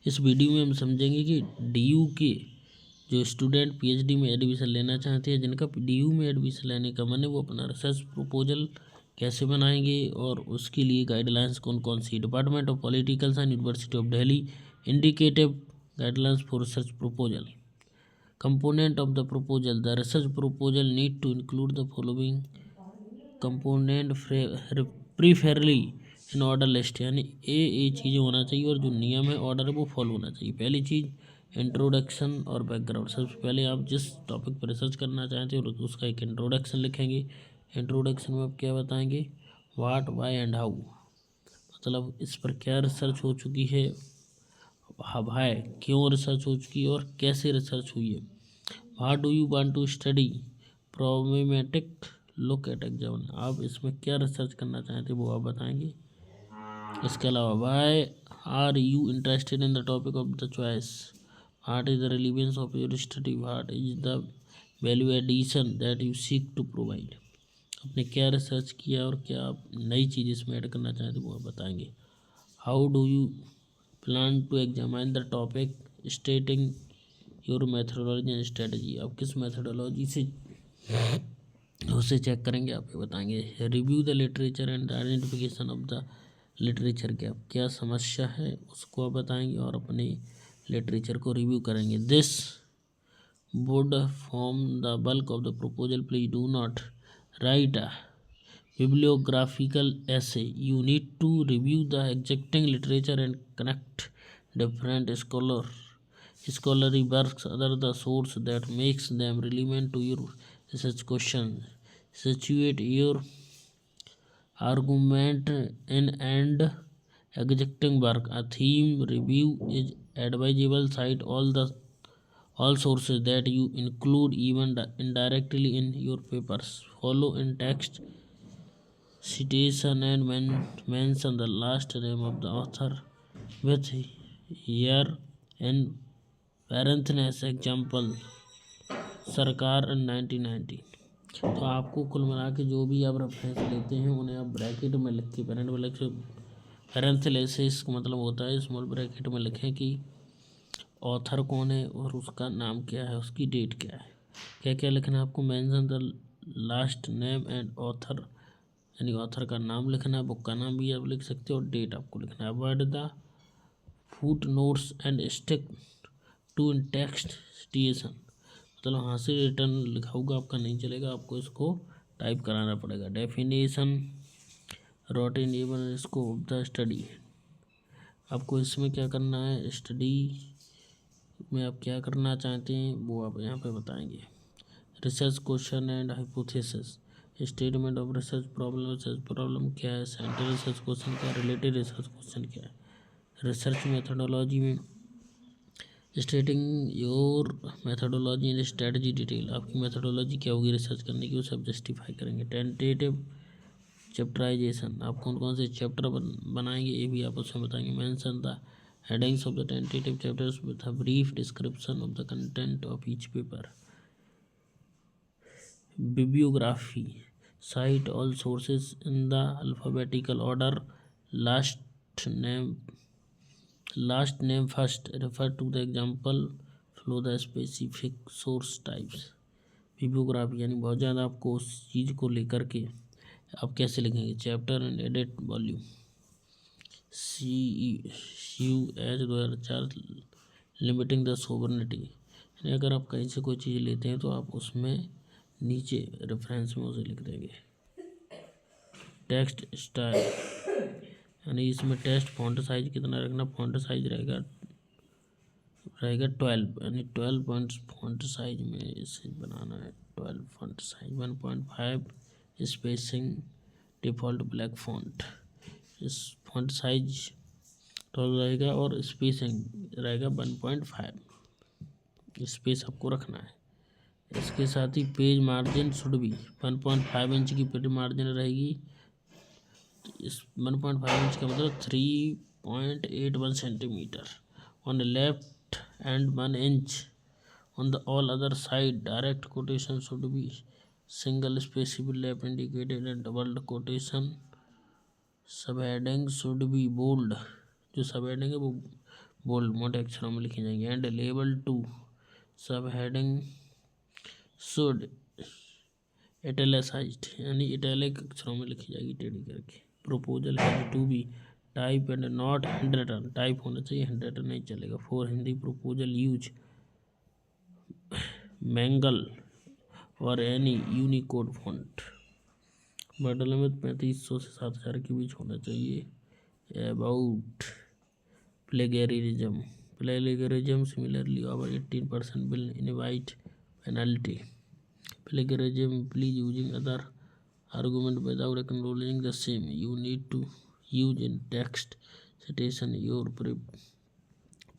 इस वीडियो में हम समझेंगे कि डीयू के जो स्टूडेंट पीएचडी में एडमिशन लेना चाहते हैं, जिनका डीयू में एडमिशन लेने का मन है, वो अपना रिसर्च प्रपोजल कैसे बनाएंगे और उसके लिए गाइडलाइंस कौन कौन सी। Department of political science, university of Delhi, indicative guidelines for research proposal. Component of the proposal, the research proposal need to include the following component preferably in order list, यानी ये चीज़ें होना चाहिए और जो नियम है, ऑर्डर है, वो फॉलो होना चाहिए। पहली चीज़ इंट्रोडक्शन और बैकग्राउंड। सबसे पहले आप जिस टॉपिक पर रिसर्च करना चाहते हो उसका एक इंट्रोडक्शन लिखेंगे। इंट्रोडक्शन में आप क्या बताएंगे, व्हाट, व्हाई एंड हाउ, मतलब इस पर क्या रिसर्च हो चुकी है, व्हाई क्यों रिसर्च हो चुकी है और कैसे रिसर्च हुई है। What do you want to study, problematic look at exam, आप इसमें क्या रिसर्च करना चाहते हैं वो आप बताएंगे। इसके अलावा why are you interested in the topic of the choice, what is the relevance of your study, what is the value addition that you seek to provide, आपने क्या रिसर्च किया और क्या आप नई चीज़ इसमें ऐड करना चाहते हैं वो आप बताएंगे। How do you plan to examine the topic, stating your methodology and strategy, आप किस मेथडोलॉजी से उसे चेक करेंगे, आप ये बताएंगे। Review the literature and the identification of the literature gap, क्या समस्या है उसको आप बताएंगे और अपने लिटरेचर को रिव्यू करेंगे। This would form the bulk of the proposal, please do not right a bibliographical essay, you need to review the existing literature and connect different scholarly works other the source that makes them relevant to your research question. Situate your argument in and existing work. A theme review is advisable. Cite all sources that you include even indirectly in your papers. Follow in text citation and mention the last name of the author with year and parenthesis, example सरकार in 1990। तो आपको कुल मिला के जो भी आप reference लेते हैं उन्हें आप ब्रैकेट में लिख के पैरेंथेसिस का मतलब होता है स्मॉल ब्रैकेट में लिखें कि ऑथर कौन है और उसका नाम क्या है, उसकी डेट क्या है, क्या क्या लिखना है आपको। Mention the last name and author, यानी ऑथर का नाम लिखना है, बुक का नाम भी आप लिख सकते हो और डेट आपको लिखना है। Avoid the foot notes and stick to in text citation, मतलब हाँ से रिटर्न लिखा होगा आपका नहीं चलेगा, आपको इसको टाइप कराना पड़ेगा। Definition rot in even scope of the study, आपको इसमें क्या करना है, स्टडी में आप क्या करना चाहते हैं वो आप यहाँ पे बताएंगे। Research question and hypothesis, statement of research problem क्या है, सेंटर रिसर्च क्वेश्चन क्या है, रिलेटेड रिसर्च क्वेश्चन क्या है। रिसर्च मेथडोलॉजी में स्टेटिंग your methodology and strategy detail, आपकी मेथडोलॉजी क्या होगी रिसर्च करने की, वो सब जस्टिफाई करेंगे। टेंटेटिव चैप्टराइजेशन, आप कौन कौन से चैप्टर बनाएंगे ये भी आप उसमें बताएंगे। Mention the headings of the tentative chapters with a brief description of the content of each paper. Bibliography, cite all sources in the alphabetical order, last name first, refer to the example, follow the specific source types। Bibliography यानी बहुत ज़्यादा आपको उस चीज़ को लेकर के आप कैसे लिखेंगे। Chapter and edit volume, CUH 2004, limiting the sovereignty, यानी अगर आप कहीं से कोई चीज़ लेते हैं तो आप उसमें नीचे रेफरेंस में उसे लिख देंगे। टेक्स्ट स्टाइल, यानी इसमें टेक्स्ट फॉन्ट साइज कितना रखना, फॉन्ट साइज रहेगा 12, यानी 12 पॉइंट्स फॉन्ट साइज में इसे बनाना है। 12 font size, 1.5 spacing, default black font, इस फॉन्ट साइज 12 रहेगा और स्पेसिंग रहेगा 1.5, स्पेस आपको रखना है। इसके साथ ही पेज मार्जिन शुड भी 1.5 इंच की पेज मार्जिन रहेगी। इस 1.5 इंच का मतलब 3.81 centimetre on the left and 1 inch on the all other side. Direct quotation should be single spaceable left indicated and double quotation. Sub heading should be bold, जो sub heading है वो bold मोटे अक्षरों में लिखी जाएंगी। And label 2 sub heading should italicised यानी italic अक्षरों में लिखी जाएगी टेढ़ी करके। Proposal has to be type and not hand written, type होना चाहिए, हैंड रिटन नहीं चलेगा। For Hindi proposal use Mangal और any Unicode font. Burden limit 3500 से 7000 के बीच होना चाहिए। About plagiarism similarly over 18% will invite penalty. Plagiarism, please using other argument without acknowledging the same. You need to use in text citation your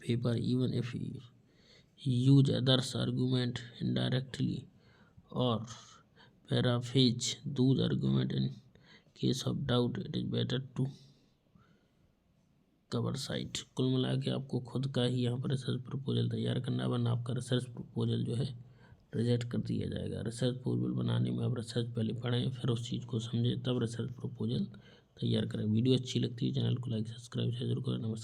paper even if you use others argument indirectly or paraphrase those argument. In case of doubt, it is better to cover site. कुल मिला के आपको खुद का ही यहाँ पर research proposal तैयार करना, वरना आपका रिसर्च प्रपोजल जो है रिजेक्ट कर दिया जाएगा। रिसर्च प्रपोजल बनाने में आप रिसर्च पहले पढ़ें, फिर उस चीज़ को समझें, तब रिसर्च प्रपोजल तैयार करें। वीडियो अच्छी लगती है चैनल को लाइक सब्सक्राइब जरूर करें। नमस्कार।